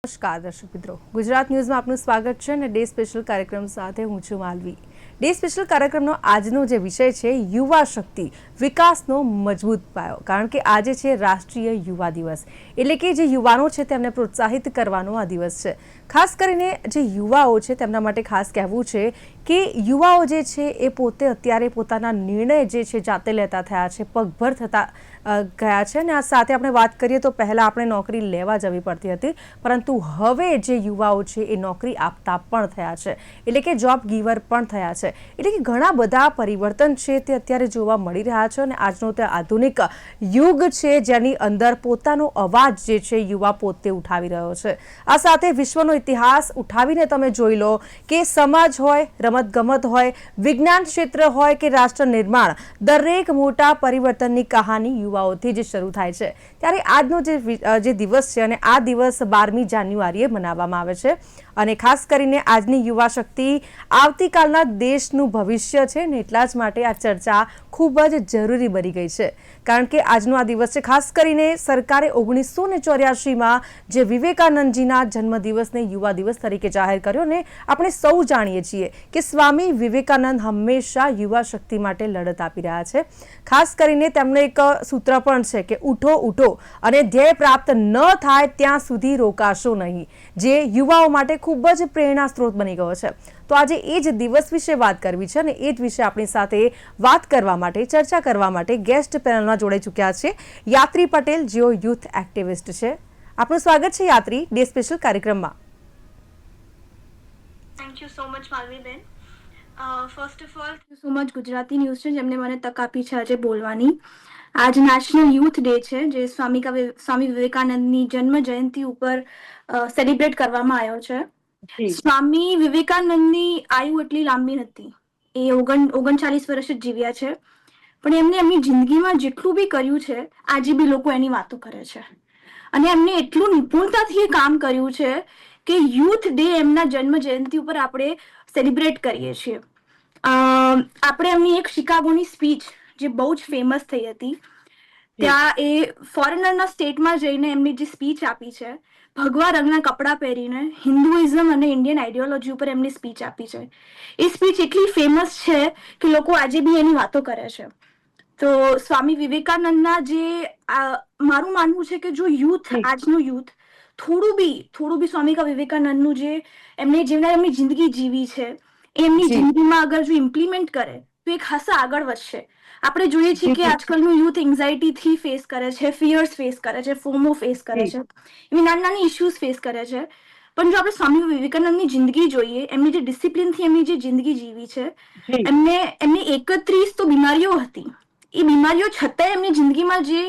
નમસ્કાર દર્શક મિત્રો, ગુજરાત ન્યૂઝમાં આપનું સ્વાગત છે અને ડે સ્પેશિયલ કાર્યક્રમ સાથે હું છું માલવી। ડે સ્પેશિયલ કાર્યક્રમનો આજનો જે વિષય છે યુવા શક્તિ વિકાસનો મજબૂત પાયો, કારણ કે આજે છે રાષ્ટ્રીય યુવા દિવસ, એટલે કે જે યુવાનો છે તેમને પ્રોત્સાહિત કરવાનો આ દિવસ છે। ખાસ કરીને જે યુવાઓ છે તેમના માટે ખાસ કહેવું છે કે યુવાઓ જે છે એ પોતે અત્યારે પોતાના નિર્ણય જે છે જાતે લેતા થયા છે, પગભર થતા ગયા છે અને આ સાથે આપણે વાત કરીએ તો પહેલાં આપણે નોકરી લેવા જવી પડતી હતી, પરંતુ હવે જે યુવાઓ છે એ નોકરી આપતા પણ થયા છે, એટલે કે જોબ ગીવર પણ થયા છે। એટલે કે ઘણા બધા પરિવર્તન છે તે અત્યારે જોવા મળી રહ્યા છે અને આજનો તે આધુનિક યુગ છે જેની અંદર પોતાનો અવાજ જે છે યુવા પોતે ઉઠાવી રહ્યો છે। આ સાથે વિશ્વનો ઇતિહાસ ઉઠાવીને તમે જોઈ લો કે સમાજ હોય, રમતગમત હોય, વિજ્ઞાન ક્ષેત્ર હોય કે રાષ્ટ્ર નિર્માણ, દરેક મોટા પરિવર્તનની કહાની યુવાઓથી જ શરૂ થાય છે। ત્યારે આજનો જે દિવસ છે અને આ દિવસ 12મી જાન્યુઆરીએ મનાવવામાં આવે છે અને ખાસ કરીને આજની યુવા શક્તિ આવતીકાલના દેશનું ભવિષ્ય છે ને એટલા જ માટે આ ચર્ચા ખૂબ જ જરૂરી બની ગઈ છે, કારણ કે આજનો આ દિવસ છે। ખાસ કરીને સરકારે 1984માં જે વિવેકાનંદજીના જન્મદિવસને યુવા દિવસ તરીકે જાહેર કર્યો ને આપણે સૌ જાણીએ છીએ કે સ્વામી વિવેકાનંદ હંમેશા યુવા શક્તિ માટે લડત આપી રહ્યા છે। ખાસ કરીને તેમનું એક સૂત્ર પણ છે કે ઉઠો ઉઠો અને ધ્યેય પ્રાપ્ત ન થાય ત્યાં સુધી રોકાશો નહીં, જે યુવાઓ માટે ખૂબ જ પ્રેરણા સ્ત્રોત બની ગયો છે। તો આજે એ જ દિવસ વિશે વાત કરવી છે અને એ જ વિશે આપણી સાથે વાત કરવા માટે, ચર્ચા કરવા માટે ગેસ્ટ પેનલમાં જોડાઈ ચૂક્યા છે યાત્રી પટેલ, જેઓ યુથ એક્ટિવિસ્ટ છે। આપનું સ્વાગત છે યાત્રી, ડે સ્પેશિયલ કાર્યક્રમમાં। થેન્ક યુ સો મચ માલવીબેન। First of all thank you so much Gujarati news છે જેમને મને તક આપી છે આજે બોલવાની। આજ નેશનલ યુથ ડે છે જે સ્વામી વિવેકાનંદની જન્મ જયંતિ ઉપર સેલિબ્રેટ કરવામાં આવ્યો છે। સ્વામી વિવેકાનંદની આયુ એટલી લાંબી નથી, એ 39 વર્ષ જ જીવ્યા છે, પણ એમને એમની જિંદગીમાં જેટલું બી કર્યું છે આજે બી લોકો એની વાતો કરે છે અને એમને એટલું નિપુણતાથી એ કામ કર્યું છે કે યુથ ડે એમના જન્મ જયંતિ ઉપર આપણે સેલિબ્રેટ કરીએ છીએ। આપણે એમની એક શિકાગોની સ્પીચ જે બહુ જ ફેમસ થઈ હતી, ત્યાં એ ફોરેનરના સ્ટેટમાં જઈને એમની જે સ્પીચ આપી છે, ભગવા રંગના કપડાં પહેરીને હિન્દુઇઝમ અને ઇન્ડિયન આઈડિયોલોજી ઉપર એમની સ્પીચ આપી છે। એ સ્પીચ એટલી ફેમસ છે કે લોકો આજે બી એની વાતો કરે છે। તો સ્વામી વિવેકાનંદના જે મારું માનવું છે કે જો યુથ, આજનું યુથ થોડું બી સ્વામી વિવેકાનંદનું જે એમની જિંદગી જીવી છે એમની જિંદગીમાં અગર જો ઇમ્પ્લિમેન્ટ કરે તો એ ખાસા આગળ વધશે। આપણે જોઈએ છીએ કે આજકાલનું યુથ એન્ઝાઇટીથી ફેસ કરે છે, ફિયર્સ ફેસ કરે છે, ફોમો ફેસ કરે છે, એવી નાની ઇશ્યુઝ ફેસ કરે છે, પણ જો આપણે સ્વામી વિવેકાનંદની જિંદગી જોઈએ, એમની જે ડિસિપ્લિનથી એમની જે જિંદગી જીવી છે, એમની 31 તો બીમારીઓ હતી, એ બીમારીઓ છતાંય એમની જિંદગીમાં જે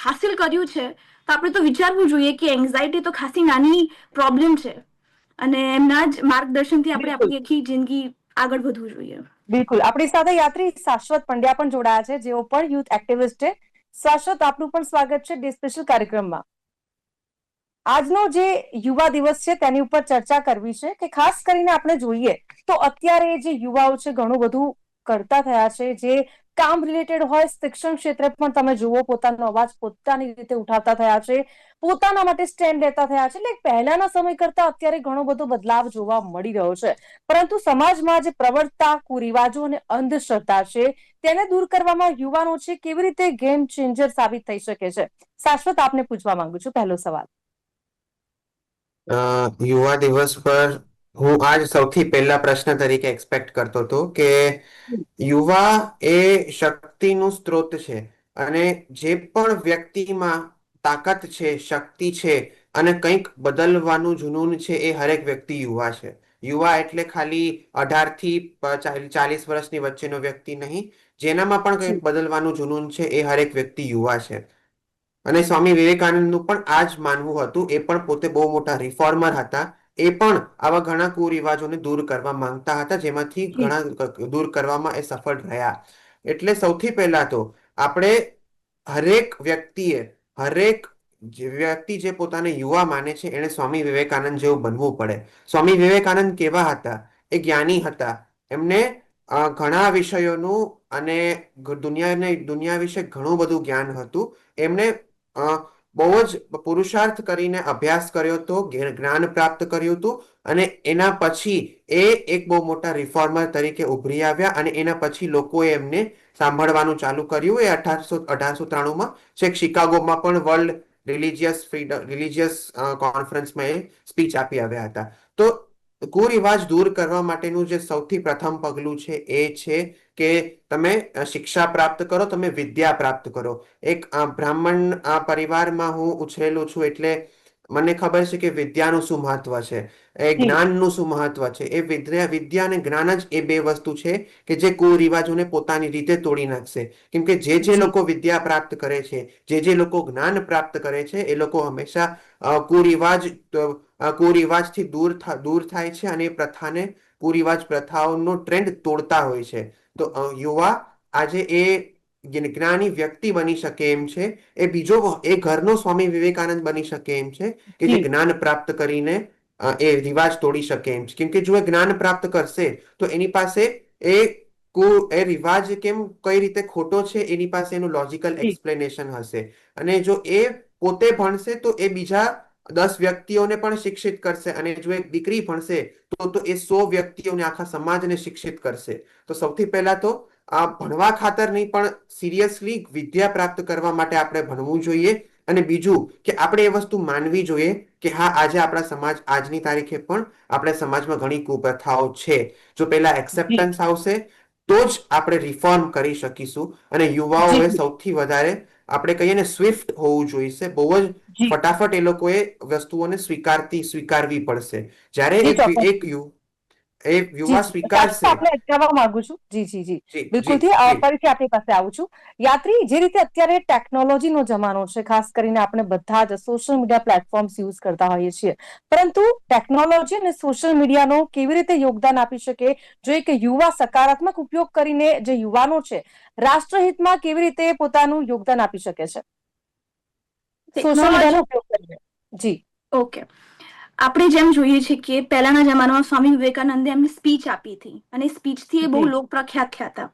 હાસિલ કર્યું છે, તો આપણે તો વિચારવું જોઈએ કે એન્ઝાઇટી તો ખાસી નાની પ્રોબ્લેમ છે અને એમના જ માર્ગદર્શનથી આપણે આપણી આખી જિંદગી આગળ વધવું જોઈએ। બિલકુલ, આપણી સાથે યાત્રી શાશ્વત પંડ્યા પણ જોડાયા છે, જેઓ પણ યુથ એક્ટિવિસ્ટ છે। શાશ્વત, આપનું પણ સ્વાગત છે ડે સ્પેશિયલ કાર્યક્રમમાં। આજનો જે યુવા દિવસ છે તેની ઉપર ચર્ચા કરવી છે કે ખાસ કરીને આપણે જોઈએ તો અત્યારે જે યુવાઓ છે ઘણું બધું કરતા થયા છે, જે કામ રિલેટેડ હોય, શિક્ષણ ક્ષેત્રે પણ તમે જુઓ પોતાનો અવાજ પોતાની રીતે ઉઠાવતા થયા છે, પોતાના માટે સ્ટેન્ડ લેતા થયા છે। એટલે પહેલાના સમય કરતા અત્યારે ઘણો બધો બદલાવ જોવા મળી રહ્યો છે, પરંતુ સમાજમાં જે પ્રવર્તતા કુરિવાજો અને અંધશ્રદ્ધા છે તેને દૂર કરવામાં યુવાનો છે કેવી રીતે ગેમ ચેન્જર સાબિત થઈ શકે છે? શાશ્વત, આપને પૂછવા માંગુ છું પહેલો સવાલ। યુવા દિવસ પર હું આજ સૌથી પહેલા પ્રશ્ન તરીકે એક્સપેક્ટ કરતો હતો કે યુવા એ શક્તિનું સ્ત્રોત છે અને જે પણ વ્યક્તિમાં તાકાત છે, શક્તિ છે અને કંઈક બદલવાનું જુનૂન છે, એ હરેક વ્યક્તિ યુવા છે। યુવા એટલે ખાલી 18 થી 40 વર્ષની વચ્ચેનો વ્યક્તિ નહીં, જેનામાં પણ કંઈક બદલવાનું જુનૂન છે એ હરેક વ્યક્તિ યુવા છે। અને સ્વામી વિવેકાનંદનું પણ આ જ માનવું હતું। એ પણ પોતે બહુ મોટા રિફોર્મર હતા। એ પણ આવા ઘણા કુરિવાજોને દૂર કરવા માંગતા હતા, જેમાંથી ઘણા દૂર કરવામાં એ સફળ રહ્યા। એટલે સૌથી પહેલા તો આપણે હરેક વ્યક્તિ જે પોતાને યુવા માને છે એને સ્વામી વિવેકાનંદ જેવું બનવું પડે। સ્વામી વિવેકાનંદ કેવા હતા? એ જ્ઞાની હતા। એમને ઘણા વિષયોનું અને દુનિયા વિશે ઘણું બધું જ્ઞાન હતું। એમણે બહુ જ પુરુષાર્થ કરીને અભ્યાસ કર્યો હતો, જ્ઞાન પ્રાપ્ત કર્યું હતું, અને એના પછી એ એક બહુ મોટા રિફોર્મર તરીકે ઉભરી આવ્યા, અને એના પછી લોકોએ એમને સાંભળવાનું ચાલુ કર્યું. એ 1893માં છેક શિકાગોમાં પણ વર્લ્ડ રિલિજિયસ કોન્ફરન્સમાં એ સ્પીચ આપી આવ્યા હતા. તો કુરિવાજ દૂર કરવા માટેનું જે સૌથી પ્રથમ પગલું છે એ છે કે તમે શિક્ષા પ્રાપ્ત કરો, તમે વિદ્યા પ્રાપ્ત કરો. એક બ્રાહ્મણ પરિવારમાં હું ઉછરેલો છું, એટલે મને ખબર છે કે વિદ્યાનું શું મહત્વ છે, એ જ્ઞાનનું શું મહત્વ છે. એ વિદ્યા અને જ્ઞાન જ એ બે વસ્તુ છે કે જે કુરિવાજોને પોતાની રીતે તોડી નાખશે. કેમ કે જે લોકો વિદ્યા પ્રાપ્ત કરે છે, જે લોકો જ્ઞાન પ્રાપ્ત કરે છે, એ લોકો હંમેશા કુરિવાજથી દૂર થાય છે, અને એ પ્રથાને કુરિવાજ પ્રથાઓનો ટ્રેન્ડ તોડતા હોય છે. તો યુવા આજે એ જ્ઞાની વ્યક્તિ બની શકે એમ છે. એ ઘરનો સ્વામી વિવેકાનંદ બની શકે એમ છે કે જે જ્ઞાન પ્રાપ્ત કરીને એ રિવાજ તોડી શકે એમ છે. કેમ કે જો એ જ્ઞાન પ્રાપ્ત કરશે તો એની પાસે એ રિવાજ કઈ રીતે ખોટો છે એની પાસે એનું લોજિકલ એક્સપ્લેનેશન હશે. અને જો એ પોતે ભણશે તો એ બીજા 10 વ્યક્તિઓને પણ શિક્ષિત કરશે, અને જો એક દીકરી ભણશે તો એ 100 વ્યક્તિઓને, આખા સમાજને શિક્ષિત કરશે. તો સૌથી પહેલા તો આ ભણવા ખાતર નહીં, પણ સિરિયસલી વિદ્યા પ્રાપ્ત કરવા માટે આપણે ભણવું જોઈએ. અને બીજું કે આપણે એ વસ્તુ માનવી જોઈએ કે હા, આજે આપણા સમાજ, આજની તારીખે પણ આપણા સમાજમાં ઘણી કુપ્રથાઓ છે. જો પેલા એક્સેપ્ટન્સ આવશે તો જ આપણે રિફોર્મ કરી શકીશું. અને યુવાઓએ સૌથી વધારે આપણે કહીએ ને સ્વિફ્ટ હોવું જોઈએ. બહુ જ ફટાફટ એ લોકોએ વસ્તુઓને સ્વીકારવી પડશે. જ્યારે એક યુવા સ્વીકારશે. આપણે અટકાવવા માંગુ છું. જી જી જી, જી જી બિલકુલથી જી ફરીથી આપણી પાસે આવું છું. યાત્રી, જે રીતે અત્યારે ટેકનોલોજીનો જમાનો છે, ખાસ કરીને આપણે બધા જ સોશિયલ મીડિયા પ્લેટફોર્મ્સ યુઝ કરતા હોઈએ છીએ, પરંતુ ટેકનોલોજી અને સોશિયલ મીડિયાનો કેવી રીતે યોગદાન આપી શકે, જો એક યુવા સકારાત્મક ઉપયોગ કરીને, જે યુવાનો છે, રાષ્ટ્રહિતમાં કેવી રીતે પોતાનું યોગદાન આપી શકે છે સોશિયલ મીડિયાનો ટેકનોલોજી. ઉપયોગ કરીને? જી. ઓકે. આપણે જેમ જોઈએ છીએ કે પહેલાના જમાનામાં સ્વામી વિવેકાનંદે એમની સ્પીચ આપી હતી, અને સ્પીચથી એ બહુ જી લોકપ્રખ્યાત થયા હતા.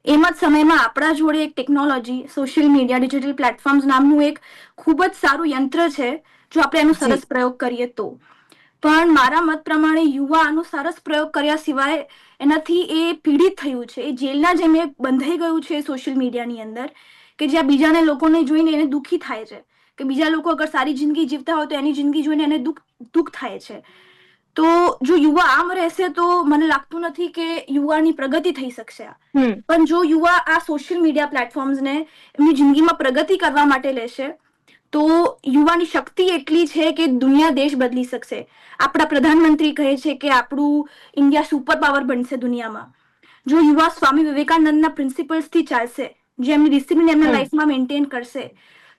એમ જ સમયમાં આપણા જોડે એક technology, social media, digital platforms નામનું એક ખૂબ જ સારું યંત્ર છે, જો આપણે એનો જી સરસ પ્રયોગ કરીએ તો. પણ મારા મત પ્રમાણે યુવા આનો સરસ પ્રયોગ કર્યા સિવાય એનાથી એ પીડિત થયું છે, એ જેલના જેમ એ બંધાઈ ગયું છે સોશિયલ મીડિયાની અંદર, કે જ્યાં બીજાને લોકોને જોઈને એને દુઃખી થાય છે કે બીજા લોકો અગર સારી જિંદગી જીવતા હોય તો એની જિંદગી જોઈને એને દુઃખ થાય છે. તો જો યુવા આમ રહેશે તો મને લાગતું નથી કે યુવાની પ્રગતિ થઈ શકશે. પણ જો યુવા આ સોશિયલ મીડિયા પ્લેટફોર્મ્સને એમની જિંદગીમાં પ્રગતિ કરવા માટે લેશે તો યુવાની શક્તિ એટલી છે કે દુનિયા દેશ બદલી શકશે. આપણા પ્રધાનમંત્રી કહે છે કે આપણું ઇન્ડિયા સુપર પાવર બનશે દુનિયામાં. જો યુવા સ્વામી વિવેકાનંદના પ્રિન્સિપલ્સથી ચાલશે, જે એમની ડિસિપ્લિન એમના લાઈફમાં મેન્ટેન કરશે,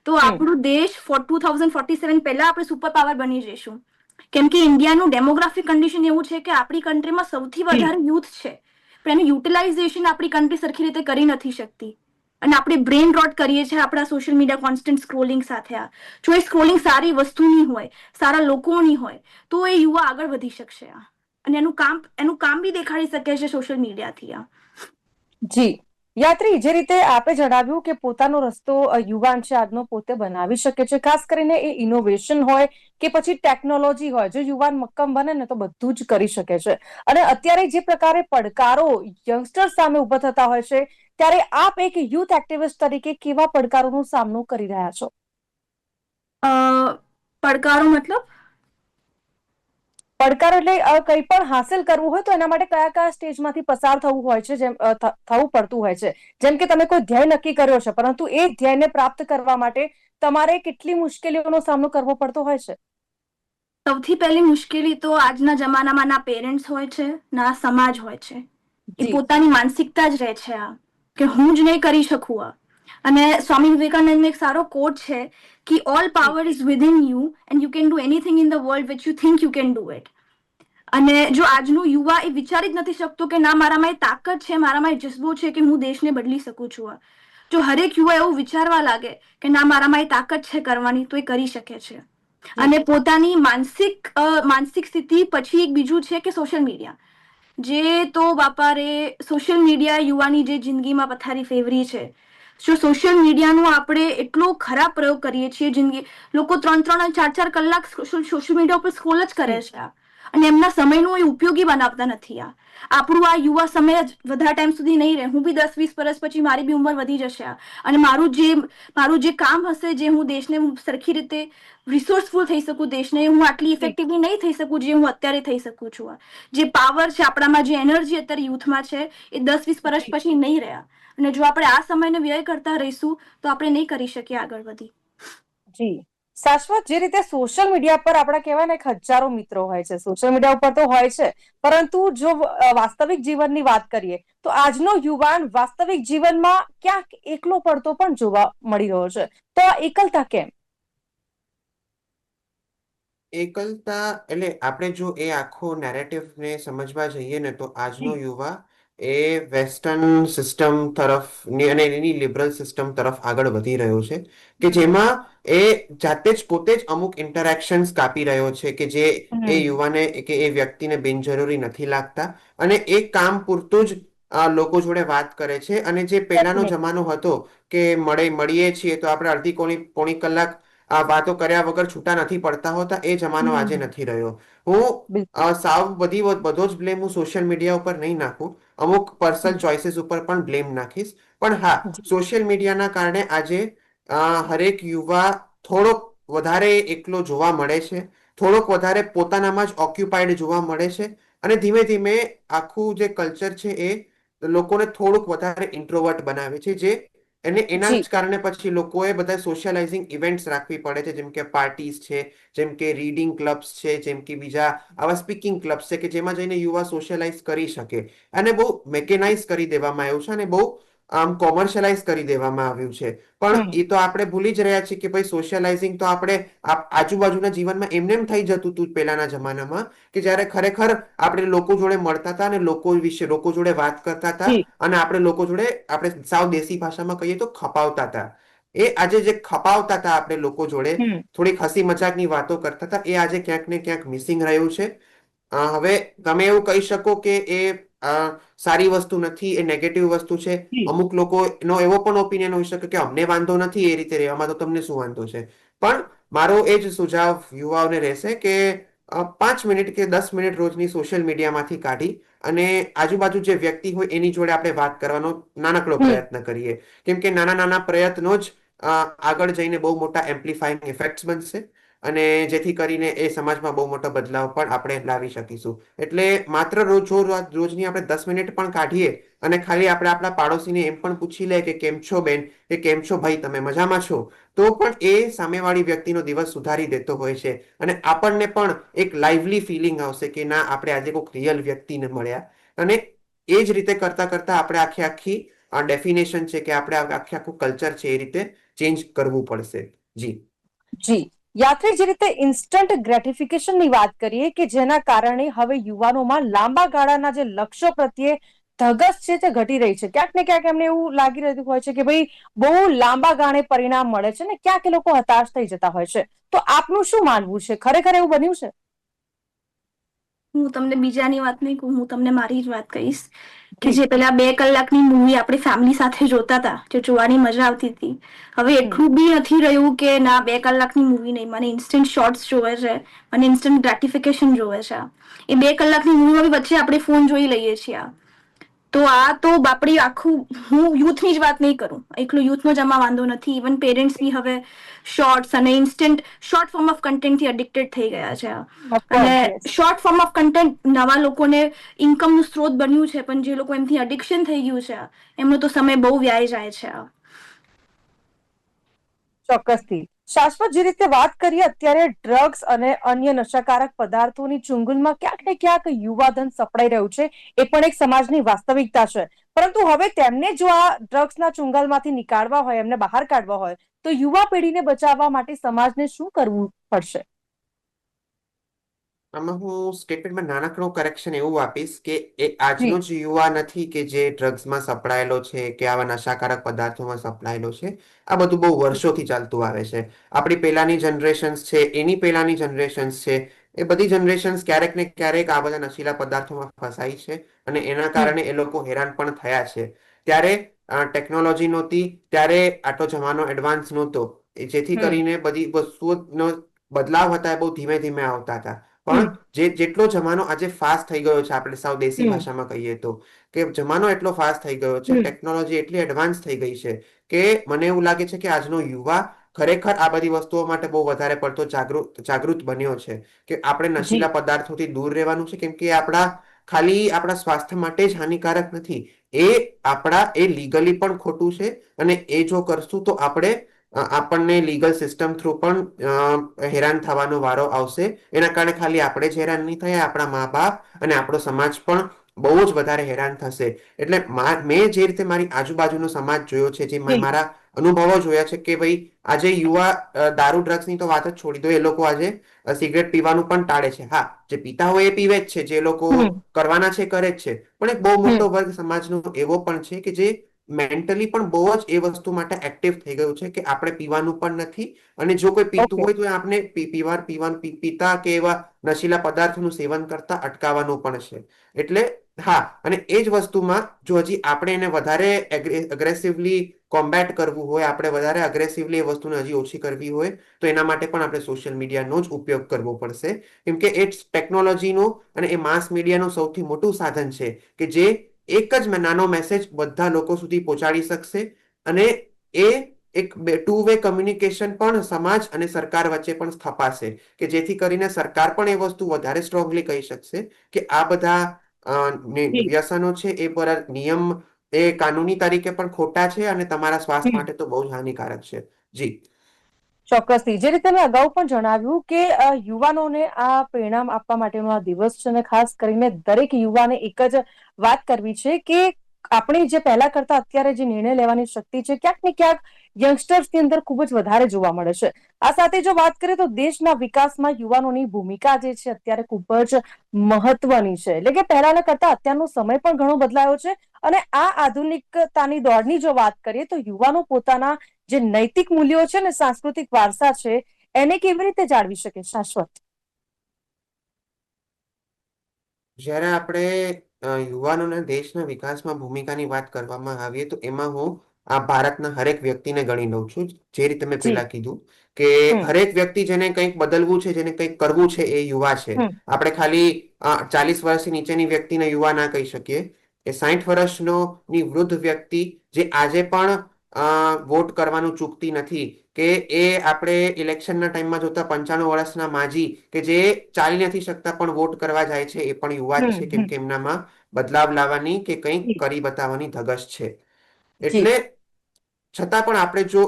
તો આપણું દેશ 2047 પહેલા આપણે સુપર પાવર બની જઈશું. કેમ કે ઇન્ડિયાનું ડેમોગ્રાફિક કન્ડિશન એવું છે કે આપણી કન્ટ્રીમાં સૌથી વધારે યુથ છે, પણ એનું યુટિલાઇઝેશન આપણી કન્ટ્રી સરખી રીતે કરી નથી શકતી. અને આપણે બ્રેન રોટ કરીએ છીએ આપણા સોશિયલ મીડિયા કોન્સ્ટન્ટ સ્ક્રોલિંગ સાથે. જો એ સ્ક્રોલિંગ સારી વસ્તુની હોય, સારા લોકોની હોય, તો એ યુવા આગળ વધી શકશે. અને એનું કામ બી દેખાડી શકે છે સોશિયલ મીડિયાથી. જી. યાત્રી, જે રીતે આપે જણાવ્યું કે પોતાનો રસ્તો યુવાન છે આજનો પોતે બનાવી શકે છે, ખાસ કરીને એ ઇનોવેશન હોય કે પછી ટેકનોલોજી હોય, જો યુવાન મક્કમ બને ને તો બધું જ કરી શકે છે. અને અત્યારે જે પ્રકારે પડકારો યંગસ્ટર્સ સામે ઉભા થતા હોય છે, ત્યારે આપ એક યુથ એક્ટિવિસ્ટ તરીકે કેવા પડકારોનો સામનો કરી રહ્યા છો? પડકારો મતલબ? પડકાર એટલે કંઈ પણ હાંસલ કરવું હોય તો એના માટે કયા કયા સ્ટેજમાંથી પસાર થવું હોય છે, જેમ થવું પડતું હોય છે? જેમ કે તમે કોઈ ધ્યેય નક્કી કર્યો છે, પરંતુ એ ધ્યેયને પ્રાપ્ત કરવા માટે તમારે કેટલી મુશ્કેલીઓનો સામનો કરવો પડતો હોય છે? સૌથી પહેલી મુશ્કેલી તો આજના જમાનામાં ના પેરેન્ટ્સ હોય છે, ના સમાજ હોય છે. એ જી પોતાની માનસિકતા જ રહે છે કે હું જ નહીં કરી શકું. અને સ્વામી વિવેકાનંદનો એક સારો કોટ છે કે all power is within you and you can do anything in the world which you think you can do it. અને જો આજનું યુવા એ વિચારી જ નથી શકતો કે ના, મારામાં એ તાકાત છે, મારામાં એ જજ્બો છે કે હું દેશને બદલી શકું છું. જો હરેક યુવા એવું વિચારવા લાગે કે ના, મારામાં એ તાકાત છે કરવાની, તો એ કરી શકે છે. અને પોતાની માનસિક સ્થિતિ પછી એક બીજું છે કે સોશિયલ મીડિયા, જે તો બાપા રે, સોશિયલ મીડિયા યુવાની જે જિંદગીમાં પથારી ફેરવી છે. જો સોશિયલ મીડિયાનો આપણે એટલો ખરાબ પ્રયોગ કરીએ છીએ, જિંદગી લોકો 3-3 અને 4-4 કલાક સોશિયલ મીડિયા ઉપર સ્ક્રોલ જ કરે જી. છે અને એમના સમયનો એ ઉપયોગી બનાવતા નથી. આપણું આ યુવા સમય જ વધારે ટાઈમ સુધી નહીં રહે. હું બી 10-20 વર્ષ પછી મારી બી ઉંમર વધી જશે અને મારું જે કામ હશે, જે હું દેશને સરખી રીતે રિસોર્સફુલ થઈ શકું, દેશને હું આટલી જી. ઇફેક્ટિવલી નહીં થઈ શકું જે હું અત્યારે થઈ શકું છું. જે પાવર છે આપણામાં, જે એનર્જી અત્યારે યુથમાં છે, એ 10-20 વર્ષ જી. પછી નહીં રહ્યા. અને જો આપણે આ સમયને વ્યય કરતા રહીશું તો આપણે નહીં કરી શકીએ આગળ વધી. જી. શાશ્વત, જે રીતે સોશિયલ મીડિયા પર આપણા કહેવાય ને કે હજારો મિત્રો હોય છે, સોશિયલ મીડિયા ઉપર તો હોય છે, પરંતુ જો વાસ્તવિક જીવનની વાત કરીએ તો આજનો યુવાન વાસ્તવિક જીવનમાં ક્યાંક એકલો પડતો પણ જોવા મળી રહ્યો છે. તો આ એકલતા કેમ? એકલતા એટલે આપણે જો એ આખો નેરેટિવને સમજવા જઈએ ને તો આજનો જી. યુવા એ વેસ્ટર્ન સિસ્ટમ તરફ અને એની લિબરલ સિસ્ટમ તરફ આગળ વધી રહ્યો છે કે જેમાં એ જાતે જ પોતે જ અમુક ઇન્ટરેક્શન્સ કાપી રહ્યો છે કે જે એ હમ. યુવાને કે એ વ્યક્તિને બિનજરૂરી નથી લાગતા અને એ કામ પૂરતું જ લોકો જોડે વાત કરે છે. અને જે પહેલાનો Definitely. જમાનો હતો કે મળીએ છીએ તો આપણે અડધી પોણી કલાક આ વાતો કર્યા વગર છૂટા નથી પડતા હોતા, એ જમાનો આજે હમ. નથી રહ્યો. હું બિલકુલ. સાવ બધો જ બ્લેમ હું સોશિયલ મીડિયા ઉપર નહીં નાખું, અમુક પર્સનલ ચોઇસીસ ઉપર પણ બ્લેમ નાખીશ. પણ હા, જી. સોશિયલ મીડિયાના કારણે આજે હરેક યુવા થોડોક વધારે એકલો જોવા મળે છે, થોડોક વધારે પોતાનામાં જ ઓક્યુપાઈડ જોવા મળે છે અને ધીમે ધીમે આખું જે કલ્ચર છે એ લોકોને થોડુંક વધારે ઇન્ટ્રોવર્ટ બનાવે છે. જે એના જી. જ કારણે પછી લોકોએ બધા સોશિયલાઇઝિંગ ઇવેન્ટ્સ રાખવી પડે છે, જેમ કે પાર્ટીઝ છે, જેમ કે રીડિંગ ક્લબ્સ છે, જેમ કે બીજા આવા સ્પીકિંગ ક્લબ્સ છે કે જેમાં જઈને યુવા સોશિયલાઇઝ કરી શકે. અને બહુ મેકેનાઇઝ કરી દેવામાં આવ્યું છે અને બહુ આમ કોમર્શિયલાઇઝ કરી દેવામાં આવ્યું છે. પણ હમ. એ તો આપણે ભૂલી જ રહ્યા છીએ કે ભાઈ સોશિયલાઇઝિંગ તો આપણે આજુબાજુના જીવનમાં એમને એમ થઈ જતું હતું પહેલાના જમાનામાં કે જ્યારે ખરેખર આપણે લોકો જોડે મળતા હતા અને લોકો જોડે વાત કરતા હતા જી. અને આપણે લોકો જોડે આપણે સાવ દેશી ભાષામાં કહીએ તો ખપાવતા હતા. એ આજે જે ખપાવતા હતા આપણે લોકો જોડે, હમ. થોડીક હસી મજાકની વાતો કરતા હતા, એ આજે ક્યાંક ને ક્યાંક મિસિંગ રહ્યું છે. હવે તમે એવું કહી શકો કે એ સારી વસ્તુ નથી, એ નેગેટિવ વસ્તુ છે. જી. અમુક લોકોનો એવો પણ ઓપિનિયન હોઈ શકે કે અમને વાંધો નથી એ રીતે રહેવામાં, તો તમને શું વાંધો છે. પણ મારો એ જ સુઝાવ યુવાઓને રહેશે કે 5 મિનિટ કે 10 મિનિટ રોજની સોશિયલ મીડિયામાંથી કાઢી અને આજુબાજુ જે વ્યક્તિ હોય એની જોડે આપણે વાત કરવાનો નાનકડો હમ. પ્રયત્ન કરીએ. કેમ કે નાના નાના પ્રયત્નો જ આગળ જઈને બહુ મોટા એમ્પ્લિફાઈંગ ઇફેક્ટ્સ બનશે અને જેથી કરીને એ સમાજમાં બહુ મોટો બદલાવ પણ આપણે લાવી શકીશું. એટલે માત્ર રોજની આપણે 10 મિનિટ પણ કાઢીએ અને ખાલી આપણે આપણા પાડોશીને એમ પણ પૂછી લે કે કેમ છો બેન, કે કેમ છો ભાઈ, તમે મજામાં છો, તો પણ એ સામેવાળી વ્યક્તિનો દિવસ સુધારી દેતો હોય છે. અને આપણને પણ એક લાઇવલી ફિલિંગ આવશે કે ના, આપણે આજે કોઈક રિયલ વ્યક્તિને મળ્યા. અને એ જ રીતે કરતા કરતા આપણે આખી ડેફિનેશન છે કે આપણે આખું કલ્ચર છે એ રીતે ચેન્જ કરવું પડશે. જી. જી. યાત્રી, જે રીતે ઇન્સ્ટન્ટ ગ્રેટિફિકેશનની વાત કરીએ કે જેના કારણે હવે યુવાનોમાં લાંબા ગાળાના જે લક્ષ્યો પ્રત્યે ધગશ છે તે ઘટી રહી છે. ક્યાંક ને ક્યાંક એમને એવું લાગી રહ્યું હોય છે કે ભાઈ બહુ લાંબા ગાળે પરિણામ મળે છે ને ક્યાંક એ લોકો હતાશ થઈ જતા હોય છે. તો આપનું શું માનવું છે? ખરેખર એવું બન્યું છે? હું તમને બીજાની વાત નહીં કહું, હું તમને મારી જ વાત કહીશ કે જી. જે પેલા 2 કલાકની મૂવી આપણે ફેમિલી સાથે જોતા હતા, જે જોવાની મજા આવતી હતી, હવે હમ. એટલું બી નથી રહ્યું. કે ના, 2 કલાકની મૂવી નહીં, મને ઇન્સ્ટન્ટ શોર્ટ્સ જોવે છે, મને ઇન્સ્ટન્ટ ગ્રેટિફિકેશન જોવે છે. એ 2 કલાકની મૂવીમાં બી વચ્ચે આપણે ફોન જોઈ લઈએ છીએ. તો આ તો આપણી આખું, હું યુથની જ વાત નહીં કરું, એકલું યુથનો જ આમાં વાંધો નથી. ઇવન પેરેન્ટ્સ બી હવે શોર્ટ્સ અને ઇન્સ્ટન્ટ શોર્ટ ફોર્મ ઓફ કન્ટેન્ટથી એડિક્ટેડ થઈ ગયા છે. અને of course, yes. Short form of content નવા લોકોને ઇન્કમનું સ્ત્રોત બન્યું છે, પણ જે લોકો એમથી એડિક્શન થઈ ગયું છે એમનો તો સમય બહુ વ્યાય જાય છે. ચોક્કસથી. શાશ્વત, જે રીતે વાત કરીએ અત્યારે ડ્રગ્સ અને અન્ય નશાકારક પદાર્થોની ચુંગલમાં ક્યાંક ને ક્યાંક યુવાધન સપડાઈ રહ્યું છે, એ પણ એક સમાજની વાસ્તવિકતા છે. પરંતુ હવે તેમને જો આ ડ્રગ્સના ચુંગાલમાંથી નીકાળવા હોય, એમને બહાર કાઢવા હોય, તો યુવા પેઢીને બચાવવા માટે સમાજને શું કરવું પડશે? આમાં હું સ્ટેટમેન્ટમાં નાનકડું કરેક્શન એવું આપીશ કે એ આજનો જી. જ યુવા નથી કે જે ડ્રગ્સમાં સપડાયેલો છે કે આવા નશાકારક પદાર્થોમાં સપડાયેલો છે. આ બધું બહુ વર્ષોથી ચાલતું આવે છે. આપણી પહેલાની જનરેશન્સ છે, એની પહેલાની જનરેશન્સ છે, એ બધી જનરેશન્સ ક્યારેક ને ક્યારેક આ બધા નશીલા પદાર્થોમાં ફસાઈ છે અને એના હમ. કારણે એ લોકો હેરાન પણ થયા છે. ત્યારે ટેકનોલોજી નહોતી ત્યારે આટલો જમાનો એડવાન્સ નહોતો, જેથી કરીને બધી વસ્તુઓનો બદલાવ હતા એ બહુ ધીમે ધીમે આવતા હતા. પણ જેટલો જમાનો આજે ફાસ્ટ થઈ ગયો છે, આપણે સાવ દેશી ભાષામાં કહીએ તો, કે જમાનો એટલો ફાસ્ટ થઈ ગયો છે, ટેકનોલોજી એટલી એડવાન્સ થઈ ગઈ છે કે મને એવું લાગે છે કે આજનો યુવા ખરેખર આ બધી વસ્તુઓ માટે બહુ વધારે પડતો જાગૃત બન્યો છે કે આપણે નશીલા પદાર્થોથી દૂર રહેવાનું છે, કેમ કે ખાલી આપણા સ્વાસ્થ્ય માટે જ હાનિકારક નથી, એ લીગલી પણ ખોટું છે. અને એ જો કરશું તો આપણને લીગલ સિસ્ટમ થ્રુ પણ હેરાન થવાનો વારો આવશે. એના કારણે ખાલી આપણે જ હેરાન નહીં થાય, આપણા મા બાપ અને આપણો સમાજ પણ બહુ જ વધારે હેરાન થશે. એટલે મેં જે રીતે મારી આજુબાજુનો સમાજ જોયો છે, જે મારા અનુભવો જોયા છે કે ભાઈ આજે યુવા દારૂ ડ્રગ્સની તો વાત જ છોડી દો, એ લોકો આજે સિગરેટ પીવાનું પણ ટાળે છે. હા, જે પીતા હોય એ પીવે જ છે, જે લોકો કરવાના છે કરે જ છે, પણ એક બહુ મોટો વર્ગ સમાજનો એવો પણ છે કે જે મેન્ટલી પણ બહુ જ એ વસ્તુ માટે એક્ટિવ થઈ ગયું છે કે આપણે પીવાનું પણ નથી, અને જો કોઈ પીતું હોય તો આપણે પીતા કે એવા નશીલા પદાર્થોનું સેવન કરતા અટકાવવાનું પણ છે. એટલે હા, અને એ જ વસ્તુમાં જો હજી આપણે એને વધારે અગ્રેસિવલી કોમ્બેટ કરવું હોય, આપણે વધારે અગ્રેસિવલી એ વસ્તુને હજી ઓછી કરવી હોય, તો એના માટે પણ આપણે સોશિયલ મીડિયાનો જ ઉપયોગ કરવો પડશે. કેમ કે એ ટેકનોલોજીનું અને એ માસ મીડિયાનું સૌથી મોટું સાધન છે કે જે એક જ નાનો મેસેજ બધા લોકો સુધી પહોંચાડી શકશે, અને એ એક ટુ વે કમ્યુનિકેશન પણ સમાજ અને સરકાર વચ્ચે પણ સ્થપાશે, કે જેથી કરીને સરકાર પણ એ વસ્તુ વધારે સ્ટ્રોંગલી કહી શકશે કે આ બધા વ્યસનો છે એ પર નિયમ એ કાનૂની તરીકે પણ ખોટા છે અને તમારા સ્વાસ્થ્ય માટે તો બહુ જ હાનિકારક છે. જી ચોક્કસથી. જે રીતે મેં અગાઉ પણ જણાવ્યું કે યુવાનોને આ પરિણામ આપવા માટેનો આ દિવસ છે, અને ખાસ કરીને દરેક યુવાને એક જ વાત કરવી છે કે આપણે જે પહેલા કરતા અત્યારે જે નિર્ણય લેવાની શક્તિ છે, ક્યાંક ને ક્યાંક યંગસ્ટર્સની અંદર ખૂબ જ વધારે જોવા મળે છે. આ સાથે જો વાત કરીએ તો દેશના વિકાસમાં યુવાનોની ભૂમિકા જે છે અત્યારે ખૂબ જ મહત્વની છે. એટલે કે પહેલાના કરતા અત્યારનો સમય પણ ઘણો બદલાયો છે, અને આ આધુનિકતાની દોડની જો વાત કરીએ તો યુવાનો પોતાના જે નૈતિક મૂલ્યો છે ને, સાંસ્કૃતિક વારસા છે, એને કેવી રીતે જાળવી શકે શાશ્વત? જ્યારે આપણે યુવાનોના દેશના વિકાસમાં ભૂમિકાની વાત કરવામાં આવીએ તો એમાં હું આ ભારતના હરેક વ્યક્તિને ગણી લઉં છું. જે રીતે મેં જી. પેલા કીધું કે હરેક વ્યક્તિ જેને કંઈક બદલવું છે, જેને કંઈક કરવું છે, એ યુવા છે. આપણે ખાલી 40 વર્ષથી નીચેની વ્યક્તિને યુવા ના કહી શકીએ. એ 60 વર્ષનો ની વૃદ્ધ વ્યક્તિ જે આજે પણ વોટ કરવાનું ચૂકતી નથી, કે એ આપણે ઇલેક્શનના ટાઈમમાં જોતા 95 વર્ષના માજી કે જે ચાલી નથી શકતા પણ વોટ કરવા જાય છે, એ પણ યુવા જ છે, કેમ કે એમનામાં બદલાવ લાવવાની કે કંઈક કરી બતાવવાની ધગશ છે. જી. એટલે છતાં પણ આપણે જો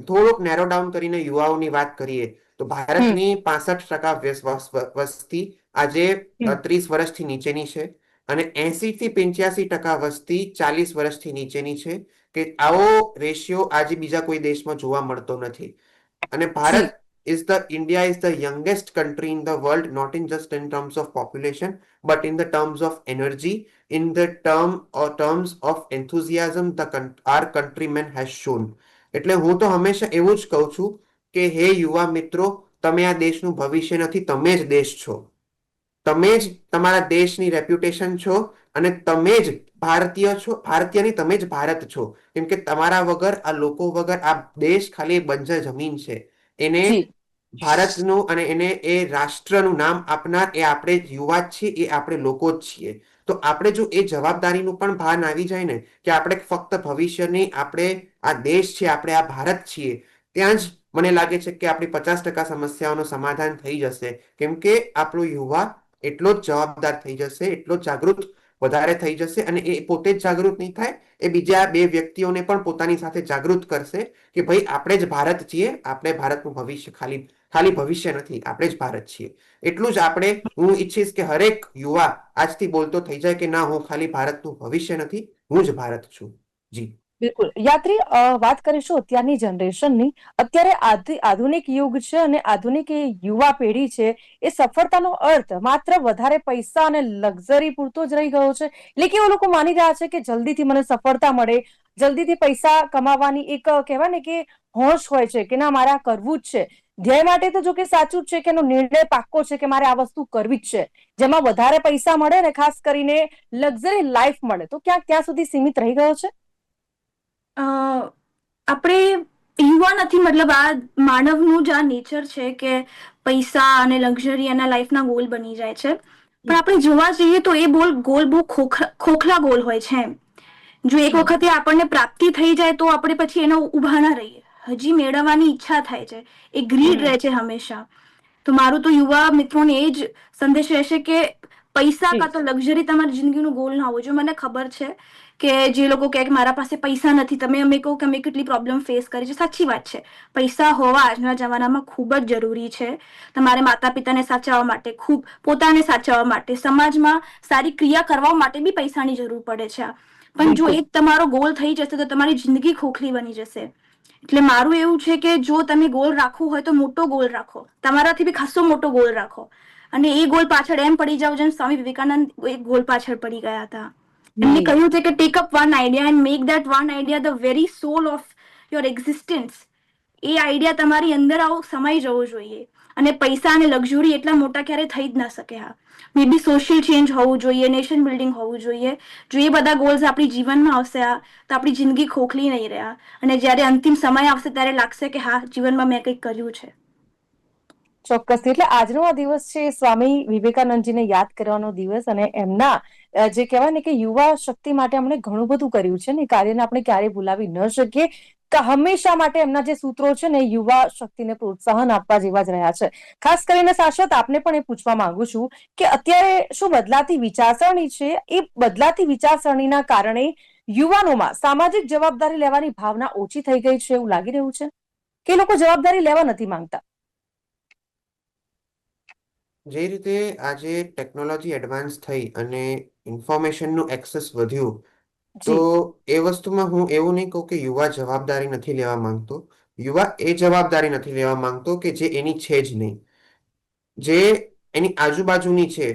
થોડુંક નેરો ડાઉન કરીને યુવાઓની વાત કરીએ તો ભારતની 65% વસ્તી આજે 30 વર્ષથી નીચેની છે, અને 80 થી 85% વસ્તી 40 વર્ષથી નીચેની છે. કે આવો રેશિયો આજે બીજા કોઈ દેશમાં જોવા મળતો નથી. અને Bharat India is the youngest country in the world, not in just in terms of population, but in the terms of energy, in the terms of enthusiasm our countrymen has shown. એટલે હું તો હંમેશા એવું જ કહું છું કે હે યુવા મિત્રો, તમે આ દેશનું ભવિષ્ય નથી, તમે જ દેશ છો. તમે જ તમારા દેશની રેપ્યુટેશન છો, અને તમે જ ભારતીય છો. ભારતીયની તમે જ ભારત છો, કેમ કે તમારા વગર, આ લોકો વગર આ દેશ ખાલી બંજર જમીન છે. એને ભારતનું અને એને એ રાષ્ટ્રનું નામ આપનાર એ આપણે યુવા જ છીએ, એ આપણે લોકો જ છીએ. તો આપણે જો એ જવાબદારીનું પણ ભાન આવી જાય ને કે આપણે ફક્ત ભવિષ્યની, આપણે આ દેશ છે, આપણે આ ભારત છીએ, ત્યાં જ મને લાગે છે કે આપણી 50% સમસ્યાઓનું સમાધાન થઈ જશે. કેમ કે આપણો યુવા એટલો જ જવાબદાર થઈ જશે, એટલો જાગૃત વધારે થઈ જશે, અને એ પોતે જ જાગૃત નહીં થાય, એ બીજા બે વ્યક્તિઓને પણ પોતાની સાથે જાગૃત કરશે કે ભાઈ આપણે જ ભારત છીએ, આપણે ભારતનું ભવિષ્ય ખાલી ભવિષ્ય નથી, આપણે જ ભારત છીએ. એટલું જ હું ઈચ્છીશ કે હરેક યુવા આજથી બોલતો થઈ જાય કે ના, હું ખાલી ભારતનું ભવિષ્ય નથી, હું જ ભારત છું. જી બિલકુલ. યાત્રી, વાત કરીશું અત્યારની જનરેશનની. અત્યારે આધુનિક યુગ છે, અને આધુનિક એ યુવા પેઢી છે, એ સફળતાનો અર્થ માત્ર વધારે પૈસા અને લક્ઝરી પૂરતો જ રહી ગયો છે. એટલે કે લોકો માની રહ્યા છે કે જલ્દીથી મને સફળતા મળે, જલ્દીથી પૈસા કમાવાની એક કહેવાય ને કે હોશ હોય છે કે ના, મારે આ કરવું જ છે. ધ્યેય માટે તો જો કે સાચું જ છે કે એનો નિર્ણય પાક્કો છે કે મારે આ વસ્તુ કરવી જ છે. જેમાં વધારે પૈસા મળે ને ખાસ કરીને લક્ઝરી લાઈફ મળે, તો ક્યાંક ત્યાં સુધી સીમિત રહી ગયો છે. અ, આપણે યુવા નથી, મતલબ આ માનવનું જ આ નેચર છે કે પૈસા અને લક્ઝરી એના લાઈફના ગોલ બની જાય છે. પણ આપણે જોવા જઈએ તો એ ગોલ બહુ ખોખલા ગોલ હોય છે એમ. જો એક વખતે આપણને પ્રાપ્તિ થઈ જાય તો આપણે પછી એનો ઊભા ના રહીએ, હજી મેળવવાની ઈચ્છા થાય છે, એ ગ્રીડ રહે છે હંમેશા. તો મારું તો યુવા મિત્રોને એ જ સંદેશ રહેશે કે પૈસા કાં તો લક્ઝરી તમારી જિંદગીનું ગોલ ના હોવો જોઈએ. મને ખબર છે કે જે લોકો કહે કે મારા પાસે પૈસા નથી, અમે કહો કે અમે કેટલી પ્રોબ્લેમ ફેસ કરી છે. સાચી વાત છે, પૈસા હોવા આજના જમાનામાં ખૂબ જ જરૂરી છે. તમારે માતા પિતાને સાચવવા માટે, ખૂબ પોતાને સાચવવા માટે, સમાજમાં સારી ક્રિયા કરવા માટે બી પૈસાની જરૂર પડે છે. પણ જો એક તમારો ગોલ થઈ જશે તો તમારી જિંદગી ખોખલી બની જશે. એટલે મારું એવું છે કે જો તમે ગોલ રાખવો હોય તો મોટો ગોલ રાખો, તમારાથી બી ખાસો મોટો ગોલ રાખો, અને એ ગોલ પાછળ એમ પડી જાવ જેમ સ્વામી વિવેકાનંદ એક ગોલ પાછળ પડી ગયા હતા. એમને કહ્યું છે કે take up one idea and make that one idea the very soul of your existence. એ આઈડિયા તમારી અંદર આવો સમાઈ જવો જોઈએ. અને પૈસા અને લક્ઝરી એટલા મોટા ક્યારે થઈ જ ના શકે. હા, મે બી સોશિયલ ચેન્જ હોવું જોઈએ, નેશન બિલ્ડિંગ હોવું જોઈએ. જો એ બધા ગોલ્સ આપણી જીવનમાં આવશે તો આપણી જિંદગી ખોખલી નહીં રહ્યા, અને જ્યારે અંતિમ સમય આવશે ત્યારે લાગશે કે હા, જીવનમાં મેં કંઈક કર્યું છે. ચોક્કસથી. એટલે આજનો આ દિવસ છે સ્વામી વિવેકાનંદજીને યાદ કરવાનો દિવસ, અને એમના જે કહેવાય ને કે યુવા શક્તિ માટે એમણે ઘણું બધું કર્યું છે ને, કાર્યને આપણે ક્યારેય ભૂલાવી ન શકીએ. કે હંમેશા માટે એમના જે સૂત્રો છે ને યુવા શક્તિને પ્રોત્સાહન આપવા જેવા જ રહ્યા છે. ખાસ કરીને શાશ્વત, આપને પણ એ પૂછવા માંગુ છું કે અત્યારે શું બદલાતી વિચારસરણી છે, એ બદલાતી વિચારસરણીના કારણે યુવાનોમાં સામાજિક જવાબદારી લેવાની ભાવના ઓછી થઈ ગઈ છે એવું લાગી રહ્યું છે, કે લોકો જવાબદારી લેવા નથી માંગતા? જે રીતે આજે ટેકનોલોજી એડવાન્સ થઈ અને ઇન્ફોર્મેશનનું એક્સેસ વધ્યું, તો જી. એ વસ્તુમાં હું એવું નહીં કહું કે યુવા જવાબદારી નથી લેવા માંગતો. યુવા એ જવાબદારી નથી લેવા માંગતો કે જે એની છે જ નહીં. જે એની આજુબાજુની છે,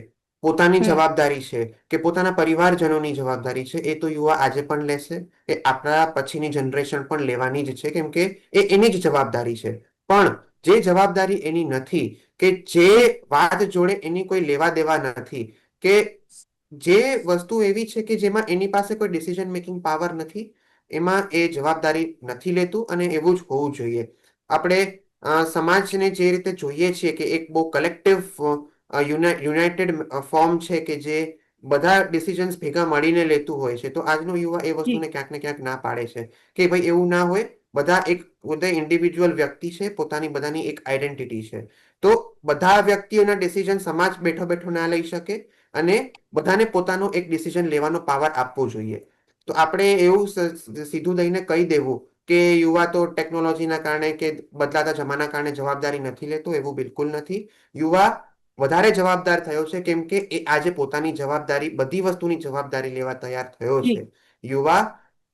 પોતાની હમ. જવાબદારી છે કે પોતાના પરિવારજનોની જવાબદારી છે, એ તો યુવા આજે પણ લેશે. એ આપણા પછીની જનરેશન પણ લેવાની જ છે, કેમ કે એ એની જ જવાબદારી છે. પણ જે જવાબદારી એની નથી, કે જે વાત જોડે એની કોઈ લેવા દેવા નથી, કે જે વસ્તુ એવી છે કે જેમાં એની પાસે કોઈ ડિસિઝન મેકિંગ પાવર નથી, એમાં એ જવાબદારી નથી લેતું, અને એવું જ હોવું જોઈએ. આપણે સમાજને જે રીતે જોઈએ છીએ કે એક બહુ કલેક્ટિવ યુનાઇટેડ ફોર્મ છે કે જે બધા ડિસિઝન્સ ભેગા મળીને લેતું હોય છે, તો આજનો યુવા એ વસ્તુને ક્યાંક ને ક્યાંક ના પાડે છે કે ભાઈ એવું ના હોય. બધા એક પોતે ઇન્ડિવિજ્યુઅલ વ્યક્તિ છે, પોતાની બધાની એક આઈડેન્ટિટી છે. તો બધા વ્યક્તિઓના ડિસિઝન સમાજ બેઠો બેઠો ના લઈ શકે, અને બધાને પોતાનો એક ડિસિઝન લેવાનો પાવર આપવો જોઈએ. તો આપણે એવું સીધું લઈને કહી દેવું કે યુવા તો ટેકનોલોજીના કારણે કે બદલાતા જમાના કારણે જવાબદારી નથી લેતો, એવું બિલકુલ નથી. યુવા વધારે જવાબદાર થયો છે, કેમ કે એ આજે પોતાની જવાબદારી, બધી વસ્તુની જવાબદારી લેવા તૈયાર થયો છે. યુવા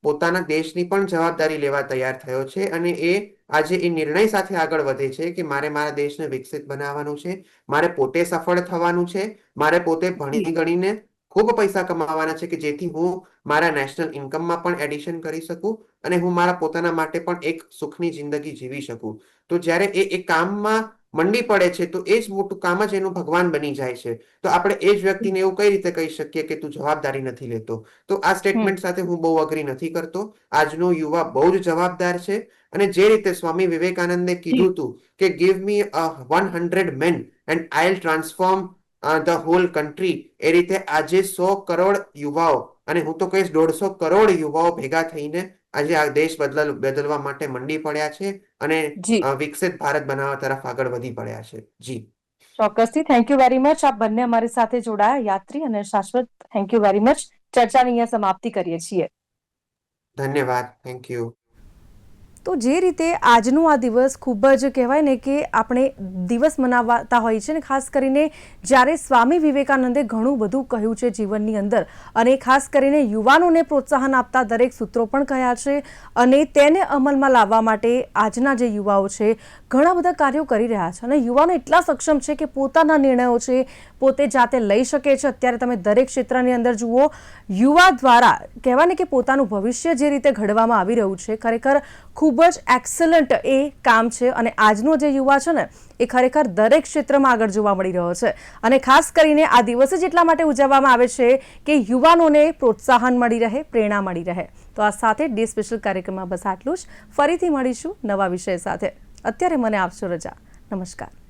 પોતાના દેશની પણ જવાબદારી લેવા તૈયાર થયો છે, અને એ આજે એ નિર્ણય સાથે આગળ વધે છે કે મારે મારા દેશને વિકસિત બનાવવાનું છે, મારે પોતે સફળ થવાનું છે, મારે પોતે ભણી ગણીને ખૂબ પૈસા કમાવાના છે, કે જેથી હું મારા નેશનલ ઇન્કમમાં પણ એડિશન કરી શકું, અને હું મારા પોતાના માટે પણ એક સુખની જિંદગી જીવી શકું. તો જ્યારે એ કામમાં મંડી પડે છે, તો એ જ મોટું કામ જ એનું ભગવાન બની જાય છે. તો આપણે એ જ વ્યક્તિને એવું કઈ રીતે કહી શકીએ કે તું જવાબદારી નથી લેતો? તો આ સ્ટેટમેન્ટ સાથે હું બહુ અગ્રી નથી કરતો. આજનો યુવા બહુ જ જવાબદાર છે, અને જે રીતે સ્વામી વિવેકાનંદે કીધું હતું કે give me 100 men and I will transform the whole country, એ રીતે આજે 100 કરોડ યુવાઓ, અને હું તો કહીશ 150 કરોડ યુવાઓ ભેગા થઈને આજે આ દેશ બદલવા માટે મંડી પડ્યા છે, અને જી. વિકસિત ભારત બનાવવા તરફ આગળ વધી પડ્યા છે. જી, ચોક્કસથી. Thank you very much. આપ બંને અમારી સાથે જોડાયા, યાત્રી અને શાશ્વત. Thank you very much. ચર્ચાની અહીંયા સમાપ્તિ કરીએ છીએ. ધન્યવાદ. Thank you. તો જે રીતે આજનો આ દિવસ ખૂબ જ કહેવાય ને કે આપણે દિવસ મનાવતા હોઈએ છીએ, ને ખાસ કરીને જ્યારે સ્વામી વિવેકાનંદે ઘણું બધું કહ્યું છે જીવનની અંદર, અને ખાસ કરીને યુવાનોને પ્રોત્સાહન આપતા દરેક સૂત્રો પણ કહ્યા છે, અને તેને અમલમાં લાવવા માટે આજના જે યુવાઓ છે ઘણા બધા કાર્યો કરી રહ્યા છે, અને યુવાનો એટલા સક્ષમ છે કે પોતાના નિર્ણયો છે, પોતે જાતે લઈ શકે છે। અત્યારે તમે દરેક ક્ષેત્રની અંદર જુઓ, યુવા દ્વારા કહેવાય ને કે પોતાનું ભવિષ્ય જે રીતે ઘડવામાં આવી રહ્યું છે, ખરેખર ખૂબ જ એક્સલન્ટ એ કામ છે। અને આજનો જે યુવા છે ને એ ખરેખર દરેક ક્ષેત્રમાં આગળ જોવા મળી રહ્યો છે। અને ખાસ કરીને આ દિવસે જ એટલા માટે ઉજવવામાં આવે છે કે યુવાનોને પ્રોત્સાહન મળી રહે, પ્રેરણા મળી રહે। તો આ સાથે ડે સ્પેશિયલ કાર્યક્રમમાં બસ આટલું જ। ફરીથી મળીશું નવા વિષય સાથે। અત્યારે મને આપશો રજા। નમસ્કાર।